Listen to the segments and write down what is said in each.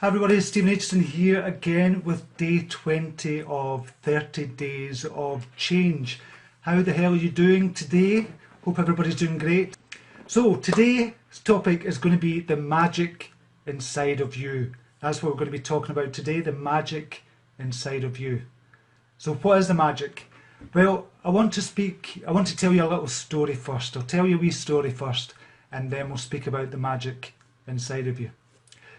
Hi everybody, it's Stephen Aitchison here again with day 20 of 30 days of change. How the hell are you doing today? Hope everybody's doing great. So today's topic is going to be the magic inside of you. That's what we're going to be talking about today, the magic inside of you. So what is the magic? Well, I want to tell you a little story first. I'll tell you a wee story first and then we'll speak about the magic inside of you.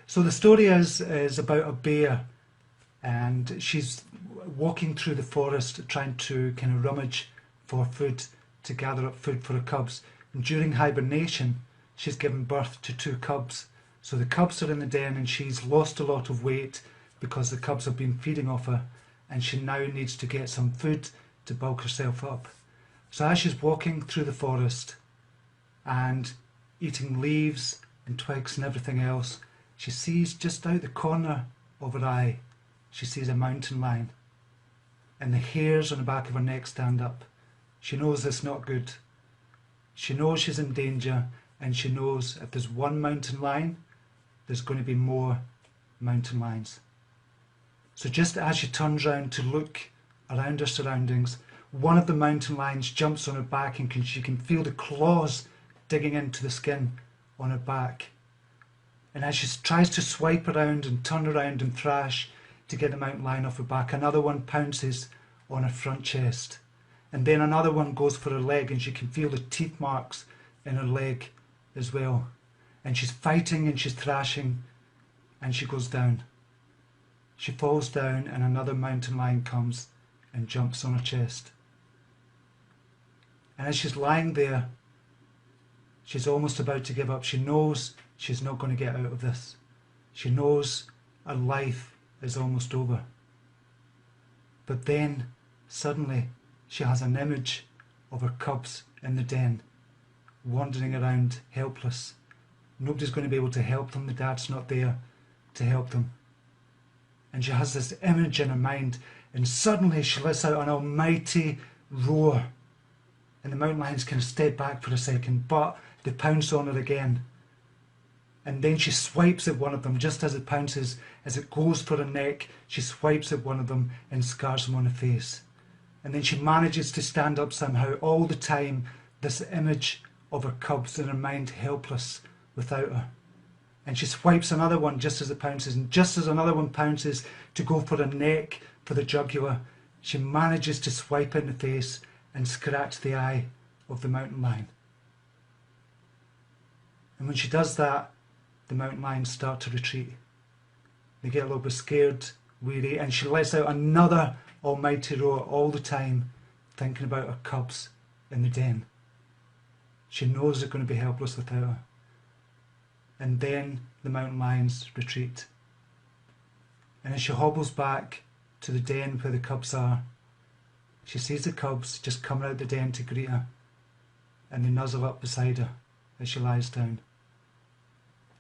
So the story is about a bear, and she's walking through the forest trying to kind of rummage for food, to gather up food for her cubs. And during hibernation, she's given birth to 2 cubs. So the cubs are in the den and she's lost a lot of weight because the cubs have been feeding off her, and she now needs to get some food to bulk herself up. So as she's walking through the forest and eating leaves and twigs and everything else, she sees just out the corner of her eye, she sees a mountain lion, and the hairs on the back of her neck stand up. She knows it's not good. She knows she's in danger, and she knows if there's one mountain lion, there's going to be more mountain lions. So just as she turns around to look around her surroundings, one of the mountain lions jumps on her back, and she can feel the claws digging into the skin on her back. And as she tries to swipe around and turn around and thrash to get the mountain lion off her back, another one pounces on her front chest. And then another one goes for her leg, and she can feel the teeth marks in her leg as well. And she's fighting and she's thrashing, and she goes down. She falls down, and another mountain lion comes and jumps on her chest. And as she's lying there, she's almost about to give up. She knows she's not going to get out of this. She knows her life is almost over. But then, suddenly, she has an image of her cubs in the den, wandering around helpless. Nobody's going to be able to help them. The dad's not there to help them. And she has this image in her mind, and suddenly she lets out an almighty roar. And the mountain lions kind of step back for a second, but they pounce on her again. And then she swipes at one of them just as it pounces. As it goes for her neck, she swipes at one of them and scars him on the face. And then she manages to stand up somehow. All the time, this image of her cubs in her mind, helpless without her. And she swipes another one just as it pounces. And just as another one pounces to go for her neck, for the jugular, she manages to swipe in the face and scratch the eye of the mountain lion. And when she does that, the mountain lions start to retreat. They get a little bit scared, weary, and she lets out another almighty roar, all the time thinking about her cubs in the den. She knows they're going to be helpless without her. And then the mountain lions retreat. And as she hobbles back to the den where the cubs are, she sees the cubs just coming out the den to greet her, and they nuzzle up beside her as she lies down.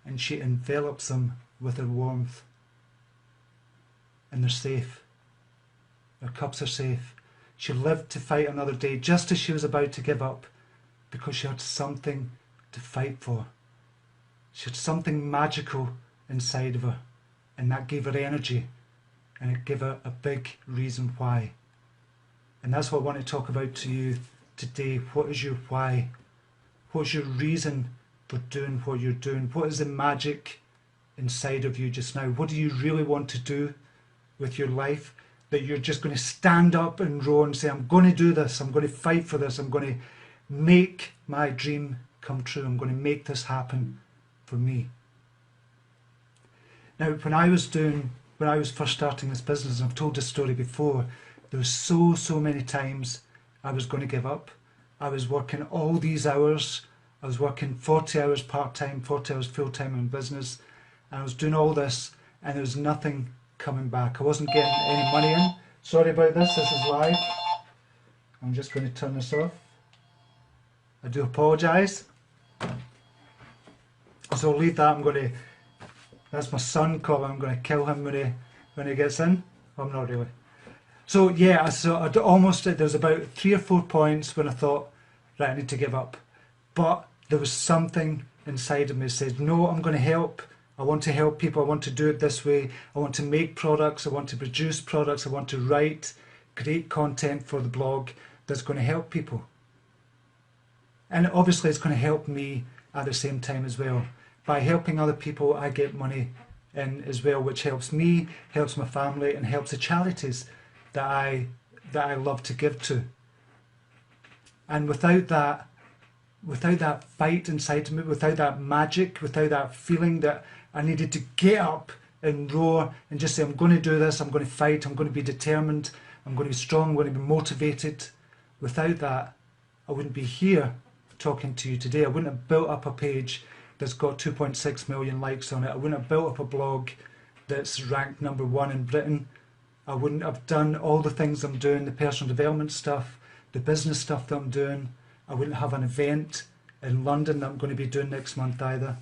And she envelops them with her warmth. And they're safe. Her cubs are safe. She lived to fight another day just as she was about to give up, because she had something to fight for. She had something magical inside of her, and that gave her energy, and it gave her a big reason why. And that's what I want to talk about to you today. What is your why? What's your reason for doing what you're doing? What is the magic inside of you just now? What do you really want to do with your life, that you're just going to stand up and roar and say, I'm going to do this, I'm going to fight for this, I'm going to make my dream come true, I'm going to make this happen for me. Now, when I was first starting this business, and I've told this story before, there was so many times I was going to give up. I was working all these hours. I was working 40 hours part-time, 40 hours full-time in business, and I was doing all this, and there was nothing coming back. I wasn't getting any money in. Sorry about this is live. I'm just going to turn this off. I do apologise. So I'll leave that. That's my son calling. I'm going to kill him when he gets in. I'm not really. So yeah, there was about 3 or 4 points when I thought, right, I need to give up. But there was something inside of me that said, no, I'm going to help I want to help people. I want to do it this way. I want to make products. I want to produce products. I want to write great content for the blog that's going to help people. And obviously it's going to help me at the same time as well. By helping other people, I get money in as well, which helps me, helps my family, and helps the charities that I love to give to. And without that fight inside of me, without that magic, without that feeling that I needed to get up and roar and just say, I'm going to do this, I'm going to fight, I'm going to be determined, I'm going to be strong, I'm going to be motivated. Without that, I wouldn't be here talking to you today. I wouldn't have built up a page that's got 2.6 million likes on it. I wouldn't have built up a blog that's ranked #1 in Britain. I wouldn't have done all the things I'm doing, the personal development stuff, the business stuff that I'm doing. I wouldn't have an event in London that I'm going to be doing next month either.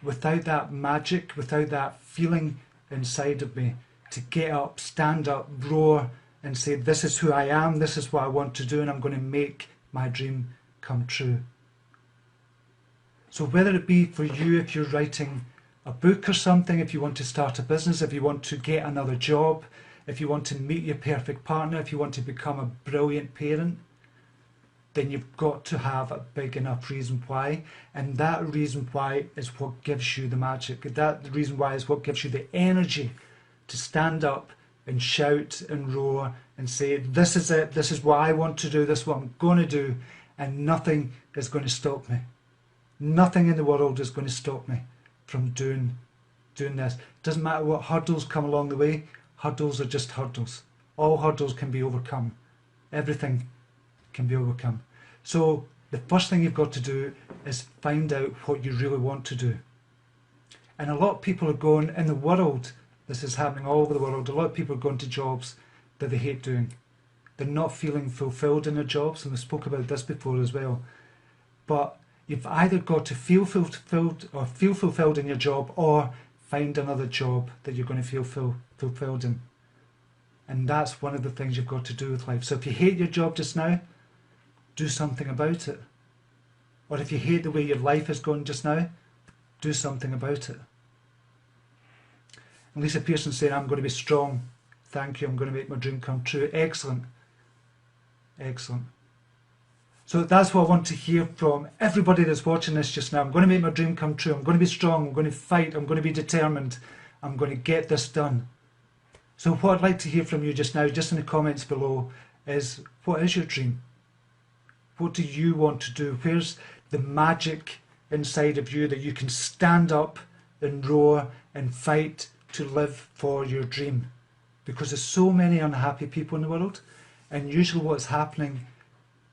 Without that magic, without that feeling inside of me to get up, stand up, roar and say, this is who I am, this is what I want to do, and I'm going to make my dream come true. So whether it be for you, if you're writing a book or something, if you want to start a business, if you want to get another job, if you want to meet your perfect partner, if you want to become a brilliant parent, then you've got to have a big enough reason why. And that reason why is what gives you the magic. That reason why is what gives you the energy to stand up and shout and roar and say, this is it, this is what I want to do, this is what I'm going to do, and nothing is going to stop me. Nothing in the world is going to stop me from doing this. It doesn't matter what hurdles come along the way. Hurdles are just hurdles. All hurdles can be overcome. Everything can be overcome. So the first thing you've got to do is find out what you really want to do. And a lot of people are going in the world, this is happening all over the world, a lot of people are going to jobs that they hate doing. They're not feeling fulfilled in their jobs, and we spoke about this before as well. But you've either got to feel fulfilled in your job, or find another job that you're going to feel fulfilled in. And that's one of the things you've got to do with life. So if you hate your job just now, do something about it. Or if you hate the way your life is going just now, do something about it. And Lisa Pearson saying, I'm going to be strong. Thank you, I'm going to make my dream come true. Excellent. Excellent. So that's what I want to hear from everybody that's watching this just now. I'm going to make my dream come true. I'm going to be strong. I'm going to fight. I'm going to be determined. I'm going to get this done. So what I'd like to hear from you just now, just in the comments below, is what is your dream? What do you want to do? Where's the magic inside of you that you can stand up and roar and fight to live for your dream? Because there's so many unhappy people in the world, and usually what's happening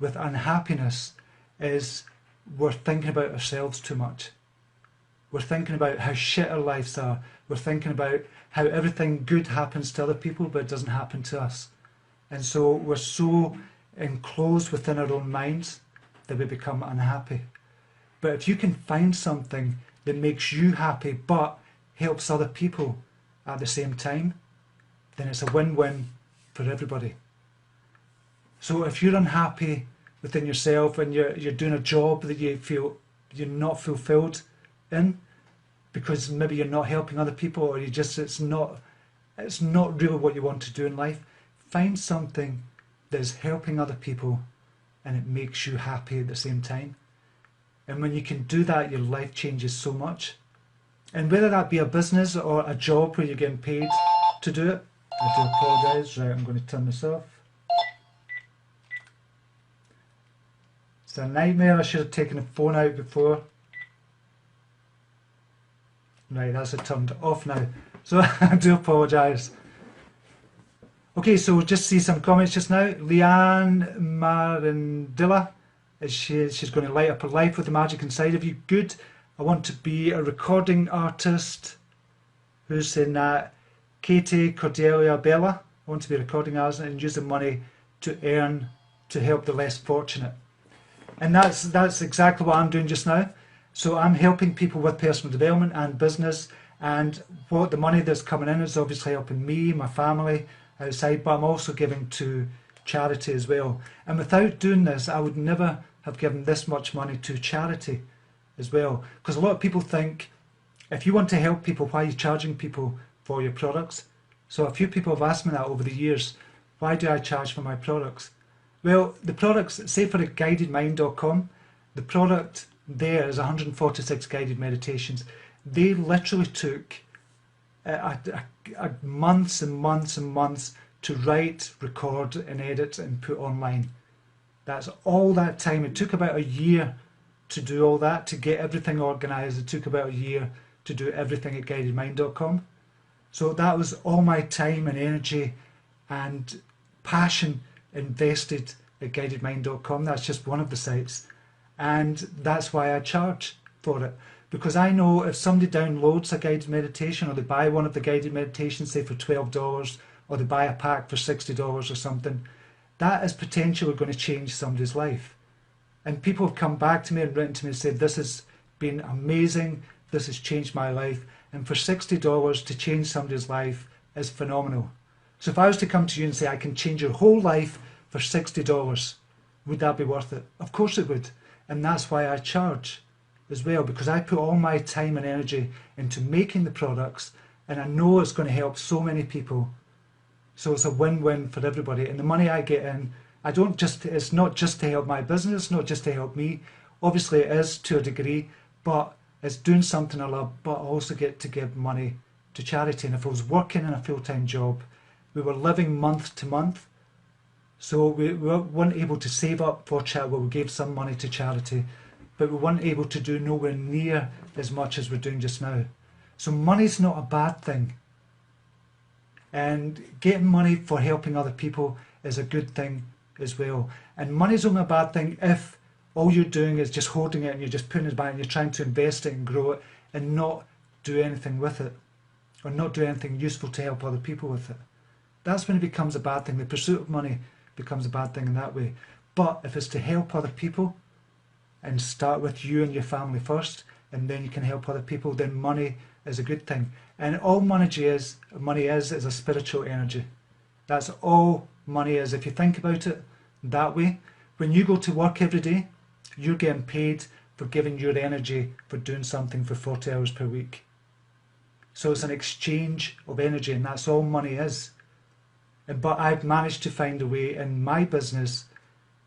with unhappiness is we're thinking about ourselves too much. We're thinking about how shit our lives are. We're thinking about how everything good happens to other people but it doesn't happen to us. And so we're so enclosed within our own minds that we become unhappy. But if you can find something that makes you happy but helps other people at the same time, then it's a win-win for everybody. So if you're unhappy within yourself and you're doing a job that you feel you're not fulfilled in, because maybe you're not helping other people, or it's not really what you want to do in life, find something that's helping other people and it makes you happy at the same time. And when you can do that, your life changes so much. And whether that be a business or a job where you're getting paid to do it, I do apologise. Right, I'm going to turn this off. It's a nightmare. I should have taken the phone out before. Right, that's it turned off now. So I do apologise. Okay, so just see some comments just now. Leanne Marindilla, she's going to light up her life with the magic inside of you. Good. I want to be a recording artist. Who's saying that? Katie Cordelia Bella. I want to be a recording artist and use the money to earn to help the less fortunate. And that's exactly what I'm doing just now. So I'm helping people with personal development and business, and what the money that's coming in is obviously helping me, my family outside, but I'm also giving to charity as well. And without doing this, I would never have given this much money to charity as well. Because a lot of people think, if you want to help people, why are you charging people for your products? So a few people have asked me that over the years. Why do I charge for my products? Well, the products, say for guidedmind.com, the product there is 146 guided meditations. They literally took months and months and months to write, record and edit and put online. That's all that time. It took about a year to do all that, to get everything organised. It took about a year to do everything at guidedmind.com. So that was all my time and energy and passion invested at guidedmind.com. That's just one of the sites. And that's why I charge for it. Because I know if somebody downloads a guided meditation, or they buy one of the guided meditations, say for $12, or they buy a pack for $60 or something, that is potentially going to change somebody's life. And people have come back to me and written to me and said, this has been amazing, this has changed my life. And for $60 to change somebody's life is phenomenal. So if I was to come to you and say, I can change your whole life for $60, would that be worth it? Of course it would. And that's why I charge as well, because I put all my time and energy into making the products, and I know it's going to help so many people. So it's a win-win for everybody. And the money I get in, it's not just to help my business, not just to help me. Obviously it is to a degree, but it's doing something I love, but I also get to give money to charity. And if I was working in a full-time job, we were living month to month, so we weren't able to save up for charity. Well, we gave some money to charity, but we weren't able to do nowhere near as much as we're doing just now. So money's not a bad thing. And getting money for helping other people is a good thing as well. And money's only a bad thing if all you're doing is just holding it and you're just putting it back and you're trying to invest it and grow it and not do anything with it, or not do anything useful to help other people with it. That's when it becomes a bad thing. The pursuit of money becomes a bad thing in that way. But if it's to help other people, and start with you and your family first, and then you can help other people, then money is a good thing. And all money is a spiritual energy. That's all money is. If you think about it that way, when you go to work every day, you're getting paid for giving your energy for doing something for 40 hours per week. So it's an exchange of energy, and that's all money is. But I've managed to find a way in my business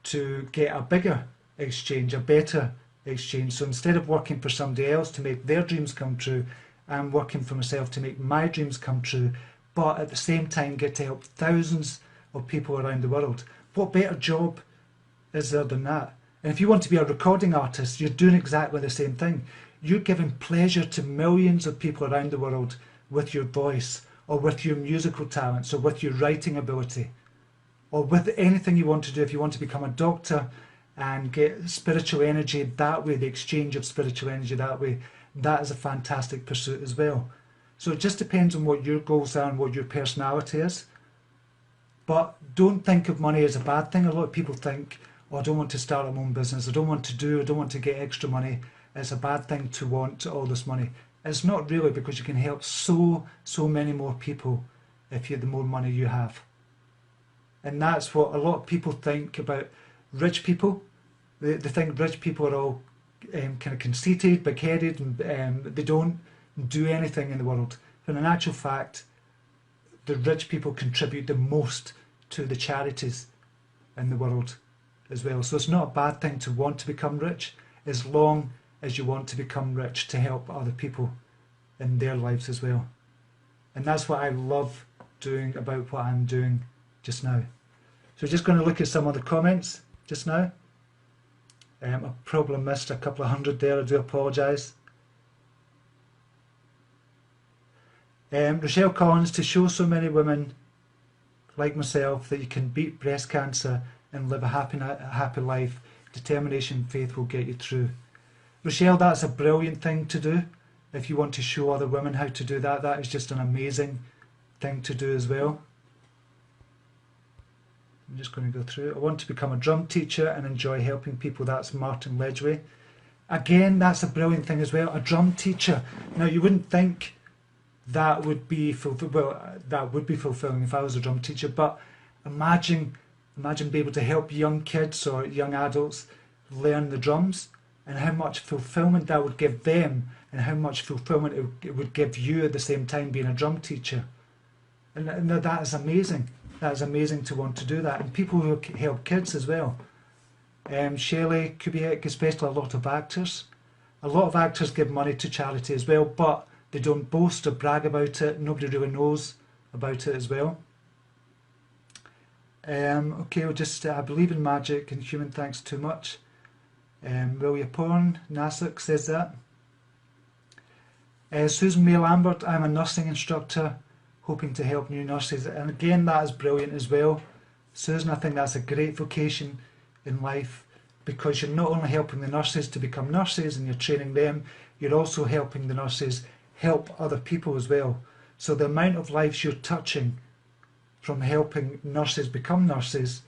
to get a bigger exchange, a better exchange. So instead of working for somebody else to make their dreams come true, I'm working for myself to make my dreams come true, but at the same time get to help thousands of people around the world. What better job is there than that? And if you want to be a recording artist, you're doing exactly the same thing. You're giving pleasure to millions of people around the world with your voice, or with your musical talents, or with your writing ability, or with anything you want to do. If you want to become a doctor and get spiritual energy that way, the exchange of spiritual energy that way, that is a fantastic pursuit as well. So it just depends on what your goals are and what your personality is. But don't think of money as a bad thing. A lot of people think, oh, I don't want to start my own business, I don't want to get extra money, it's a bad thing to want all this money. It's not really, because you can help so many more people if you have the more money you have. And that's what a lot of people think about rich people. They think rich people are all kind of conceited, big-headed, and they don't do anything in the world. But in actual fact, the rich people contribute the most to the charities in the world as well. So it's not a bad thing to want to become rich, as long as you want to become rich to help other people in their lives as well. And that's what I love doing about what I'm doing just now. So we're just going to look at some of the comments just now. I probably missed a couple of hundred there, I do apologise. Rochelle Collins, to show so many women like myself that you can beat breast cancer and live a happy life, determination and faith will get you through. Rochelle, that's a brilliant thing to do. If you want to show other women how to do that, that is just an amazing thing to do as well. I'm just going to go through it. I want to become a drum teacher and enjoy helping people. That's Martin Ledgway. Again, that's a brilliant thing as well. A drum teacher. Now, you wouldn't think that would be that would be fulfilling if I was a drum teacher, but imagine being able to help young kids or young adults learn the drums, and how much fulfillment that would give them and how much fulfillment it would give you at the same time being a drum teacher. And that is amazing. That is amazing to want to do that. And people who help kids as well. Shelley Kubiak, especially a lot of actors. A lot of actors give money to charity as well, but they don't boast or brag about it. Nobody really knows about it as well. Okay, we'll just, I believe in magic and human thanks too much. William Porn, Nasuk says that. Susan May Lambert, I'm a nursing instructor hoping to help new nurses. And again, that is brilliant as well. Susan, I think that's a great vocation in life, because you're not only helping the nurses to become nurses and you're training them, you're also helping the nurses help other people as well. So the amount of lives you're touching from helping nurses become nurses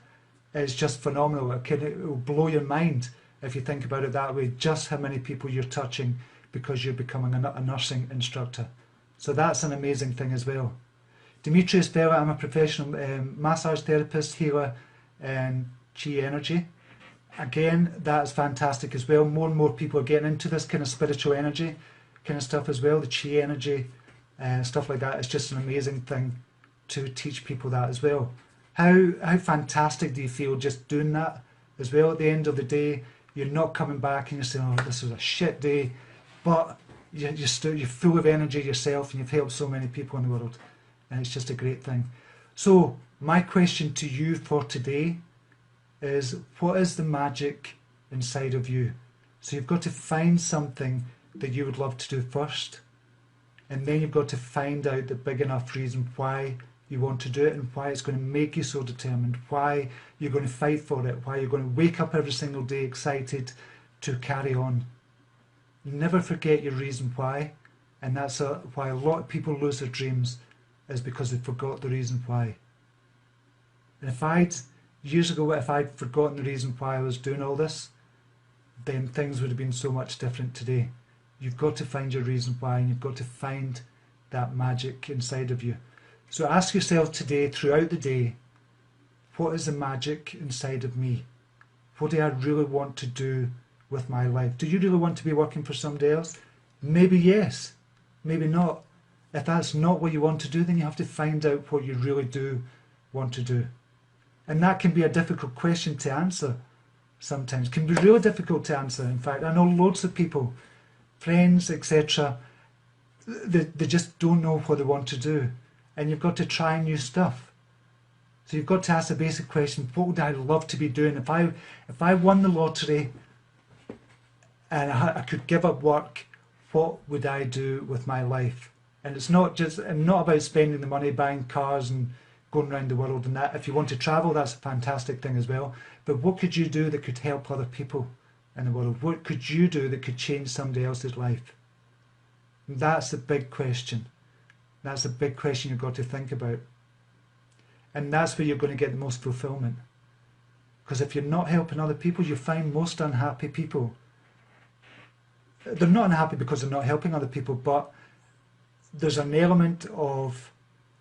is just phenomenal. It will blow your mind if you think about it that way, just how many people you're touching because you're becoming a nursing instructor. So that's an amazing thing as well. Demetrius Bella, I'm a professional massage therapist, healer, and chi energy. Again, that's fantastic as well. More and more people are getting into this kind of spiritual energy kind of stuff as well, the chi energy, stuff like that. It's just an amazing thing to teach people that as well. How fantastic do you feel just doing that as well? At the end of the day, you're not coming back and you're saying, oh, this was a shit day, but you're full of energy yourself and you've helped so many people in the world, and it's just a great thing. So my question to you for today is, what is the magic inside of you? So you've got to find something that you would love to do first, and then you've got to find out the big enough reason why you want to do it and why it's going to make you so determined, why you're going to fight for it, why you're going to wake up every single day excited to carry on. Never forget your reason why, and that's why a lot of people lose their dreams, is because they forgot the reason why. And years ago, if I'd forgotten the reason why I was doing all this, then things would have been so much different today. You've got to find your reason why, and you've got to find that magic inside of you. So ask yourself today, throughout the day, what is the magic inside of me? What do I really want to do with my life? Do you really want to be working for somebody else? Maybe yes, maybe not. If that's not what you want to do, then you have to find out what you really do want to do. And that can be a difficult question to answer sometimes. It can be really difficult to answer. In fact, I know loads of people, friends, etc., they just don't know what they want to do. And you've got to try new stuff. So you've got to ask the basic question, what would I love to be doing? If I won the lottery and I could give up work, what would I do with my life? And it's not about spending the money buying cars and going around the world and that. If you want to travel, that's a fantastic thing as well. But what could you do that could help other people in the world? What could you do that could change somebody else's life? And that's the big question. That's the big question you've got to think about. And that's where you're going to get the most fulfillment. Because if you're not helping other people, you find most unhappy people, they're not unhappy because they're not helping other people, but there's an element of,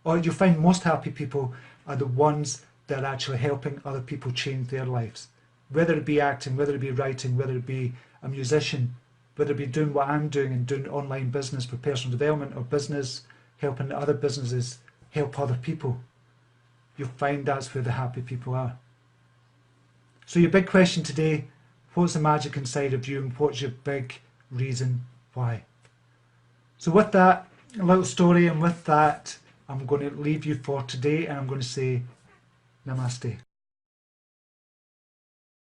or you find most happy people are the ones that are actually helping other people change their lives. Whether it be acting, whether it be writing, whether it be a musician, whether it be doing what I'm doing and doing online business for personal development, or business, helping other businesses help other people. You'll find that's where the happy people are. So your big question today, what's the magic inside of you and what's your big reason why? So with that, a little story, and with that, I'm going to leave you for today, and I'm going to say namaste.